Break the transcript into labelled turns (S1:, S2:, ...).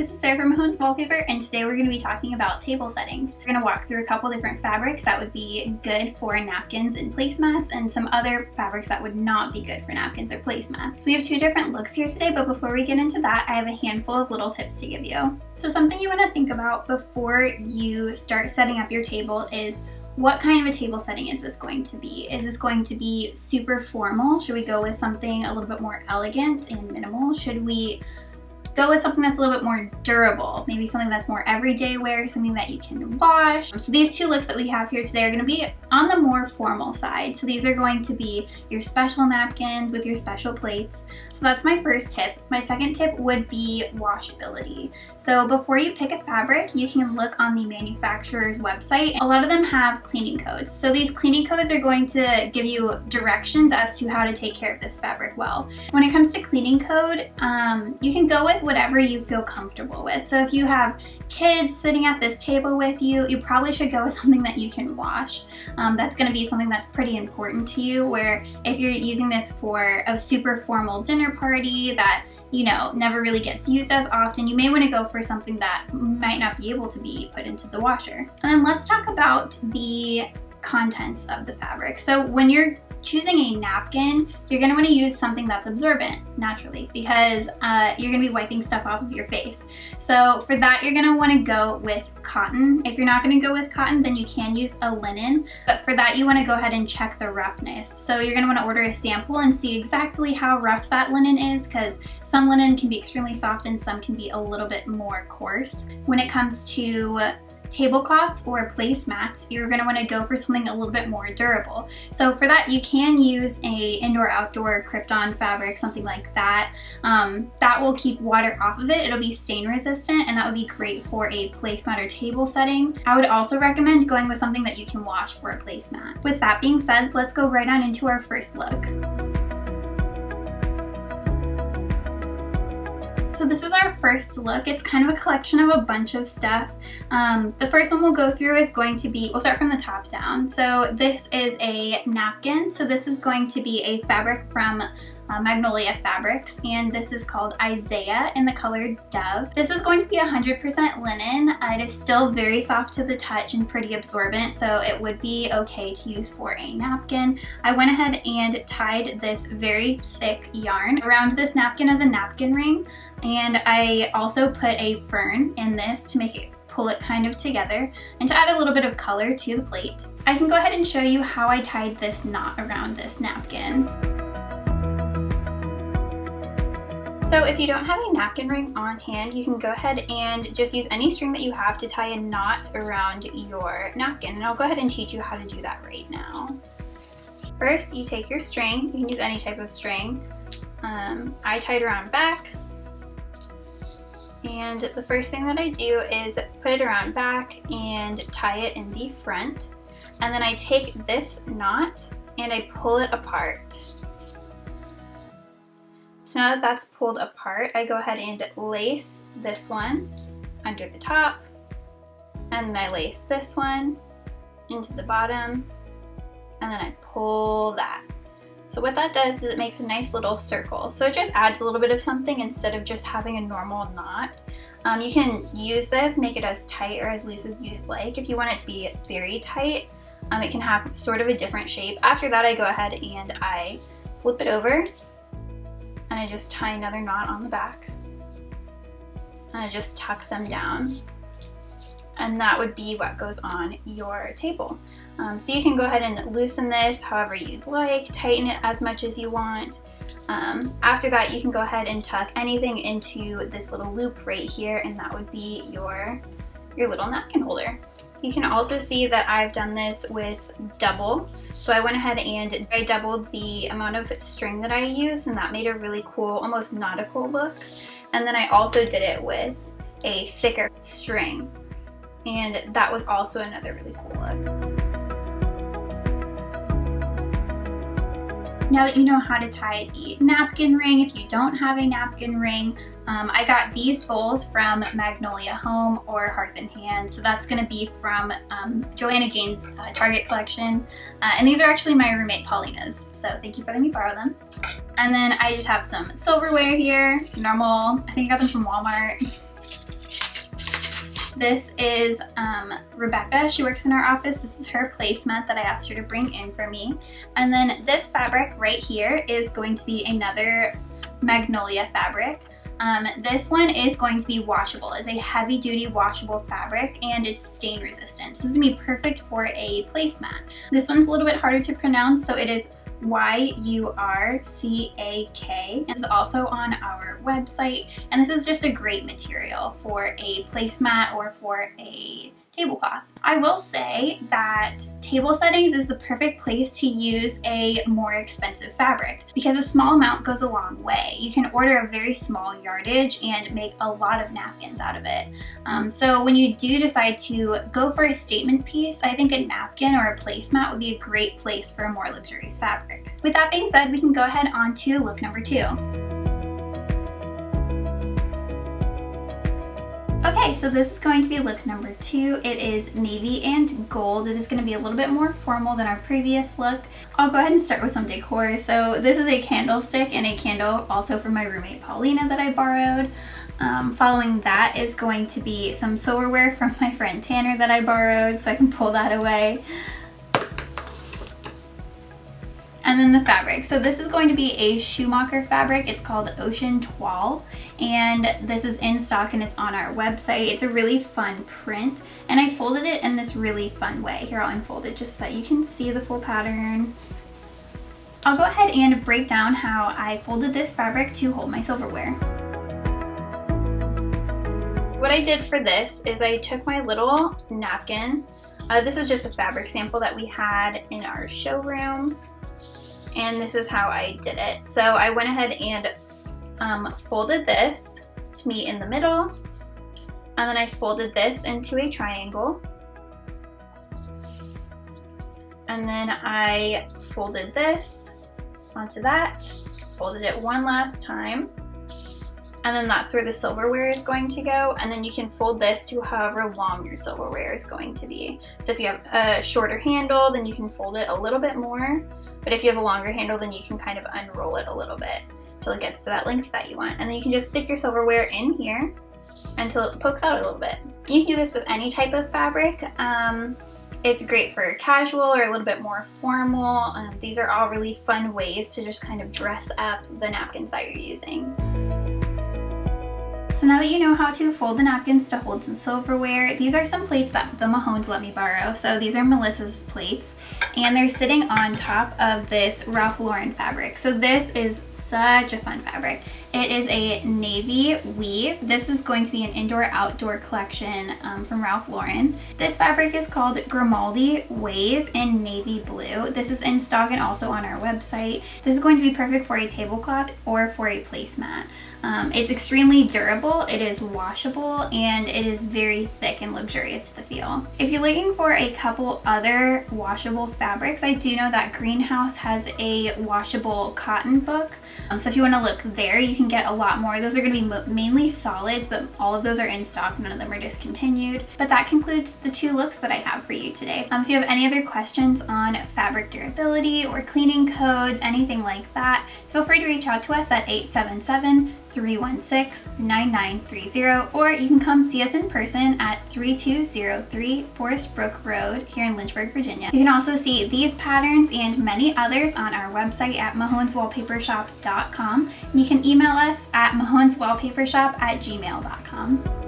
S1: this is Sarah from Home's Wallpaper, and today we're going to be talking about table settings. We're going to walk through a couple different fabrics that would be good for napkins and placemats, and some other fabrics that would not be good for napkins or placemats. So we have two different looks here today, but before we get into that, I have a handful of little tips to give you. So something you want to think about before you start setting up your table is, what kind of a table setting is this going to be? Is this going to be super formal? Should we go with something a little bit more elegant and minimal? Should we go with something that's a little bit more durable? Maybe something that's more everyday wear, something that you can wash. So these two looks that we have here today are going to be on the more formal side. So these are going to be your special napkins with your special plates. So that's my first tip. My second tip would be washability. So before you pick a fabric, you can look on the manufacturer's website. A lot of them have cleaning codes. So these cleaning codes are going to give you directions as to how to take care of this fabric well. When it comes to cleaning code, you can go with whatever you feel comfortable with. So if you have kids sitting at this table with you, you probably should go with something that you can wash. That's going to be something that's pretty important to you, where if you're using this for a super formal dinner party that never really gets used as often, you may want to go for something that might not be able to be put into the washer. And then let's talk about the contents of the fabric. So when you're choosing a napkin, you're going to want to use something that's absorbent naturally, because you're going to be wiping stuff off of your face. So for that, you're going to want to go with cotton. If you're not going to go with cotton, then you can use a linen, but for that you want to go ahead and check the roughness. So you're going to want to order a sample and see exactly how rough that linen is, because some linen can be extremely soft and some can be a little bit more coarse. When it comes to tablecloths or placemats, you're going to want to go for something a little bit more durable. So for that, you can use a indoor-outdoor Krypton fabric, something like that. That will keep water off of it. It'll be stain resistant, and that would be great for a placemat or table setting. I would also recommend going with something that you can wash for a placemat. With that being said, let's go right on into our first look. So this is our first look. It's kind of a collection of a bunch of stuff. The first one we'll go through is going to be, we'll start from the top down. So this is a napkin. So this is going to be a fabric from Magnolia Fabrics, and this is called Isaiah in the color Dove. This is going to be 100% linen. It is still very soft to the touch and pretty absorbent, so it would be okay to use for a napkin. I went ahead and tied this very thick yarn around this napkin as a napkin ring, and I also put a fern in this to make it pull it kind of together and to add a little bit of color to the plate. I can go ahead and show you how I tied this knot around this napkin. So if you don't have a napkin ring on hand, you can go ahead and just use any string that you have to tie a knot around your napkin. And I'll go ahead and teach you how to do that right now. First, you take your string. You can use any type of string. I tied around back. And the first thing that I do is put it around back and tie it in the front. And then I take this knot and I pull it apart. So now that that's pulled apart, I go ahead and lace this one under the top, and then I lace this one into the bottom, and then I pull that. So what that does is it makes a nice little circle. So it just adds a little bit of something instead of just having a normal knot. You can use this, make it as tight or as loose as you'd like. If you want it to be very tight, it can have sort of a different shape. After that, I go ahead and I flip it over, and I just tie another knot on the back, and I just tuck them down, and that would be what goes on your table. So you can go ahead and loosen this however you'd like, tighten it as much as you want. After that, you can go ahead and tuck anything into this little loop right here, and that would be your little napkin holder. You can also see that I've done this with double. So I went ahead and I doubled the amount of string that I used, and that made a really cool, almost nautical look. And then I also did it with a thicker string, and that was also another really cool look. Now that you know how to tie the napkin ring, if you don't have a napkin ring, I got these bowls from Magnolia Home or Hearth and Hand. So that's going to be from Joanna Gaines' Target collection. And these are actually my roommate Paulina's. So thank you for letting me borrow them. And then I just have some silverware here, normal. I think I got them from Walmart. This is Rebecca. She works in our office. This is her placemat that I asked her to bring in for me. And then this fabric right here is going to be another Magnolia fabric. This one is going to be washable. It's a heavy duty washable fabric and it's stain resistant. So this is going to be perfect for a placemat. This one's a little bit harder to pronounce, so it is YURCAK. It's also on our website, and this is just a great material for a placemat or for a tablecloth. I will say that table settings is the perfect place to use a more expensive fabric because a small amount goes a long way. You can order a very small yardage and make a lot of napkins out of it. So when you do decide to go for a statement piece, I think a napkin or a placemat would be a great place for a more luxurious fabric. With that being said, we can go ahead on to look number 2. Okay, so this is going to be look number 2. It is navy and gold. It is going to be a little bit more formal than our previous look. I'll go ahead and start with some decor. So this is a candlestick and a candle also from my roommate Paulina that I borrowed. Following that is going to be some silverware from my friend Tanner that I borrowed, so I can pull that away. And then the fabric. So this is going to be a Schumacher fabric. It's called Ocean Toile, and this is in stock and it's on our website. It's a really fun print, and I folded it in this really fun way. Here, I'll unfold it just so that you can see the full pattern. I'll go ahead and break down how I folded this fabric to hold my silverware. What I did for this is I took my little napkin. This is just a fabric sample that we had in our showroom. And this is how I did it. So I went ahead and folded this to meet in the middle, and then I folded this into a triangle, and then I folded this onto that, folded it one last time, and then that's where the silverware is going to go. And then you can fold this to however long your silverware is going to be. So if you have a shorter handle, then you can fold it a little bit more. But if you have a longer handle, then you can kind of unroll it a little bit until it gets to that length that you want. And then you can just stick your silverware in here until it pokes out a little bit. You can do this with any type of fabric. It's great for casual or a little bit more formal. These are all really fun ways to just kind of dress up the napkins that you're using. So now that you know how to fold the napkins to hold some silverware, these are some plates that the Mahones let me borrow. So these are Melissa's plates, and they're sitting on top of this Ralph Lauren fabric. So this is such a fun fabric. It is a navy weave. This is going to be an indoor-outdoor collection from Ralph Lauren. This fabric is called Grimaldi Wave in navy blue. This is in stock and also on our website. This is going to be perfect for a tablecloth or for a placemat. It's extremely durable, it is washable, and it is very thick and luxurious to the feel. If you're looking for a couple other washable fabrics, I do know that Greenhouse has a washable cotton book. So if you want to look there, you can get a lot more. Those are going to be mainly solids, but all of those are in stock. None of them are discontinued. But that concludes the 2 looks that I have for you today. If you have any other questions on fabric durability or cleaning codes, anything like that, feel free to reach out to us at 877-316-9930, or you can come see us in person at 3203 Forest Brook Road here in Lynchburg, Virginia. You can also see these patterns and many others on our website at mahoneswallpapershop.com. You can email us at mahoneswallpapershop@gmail.com.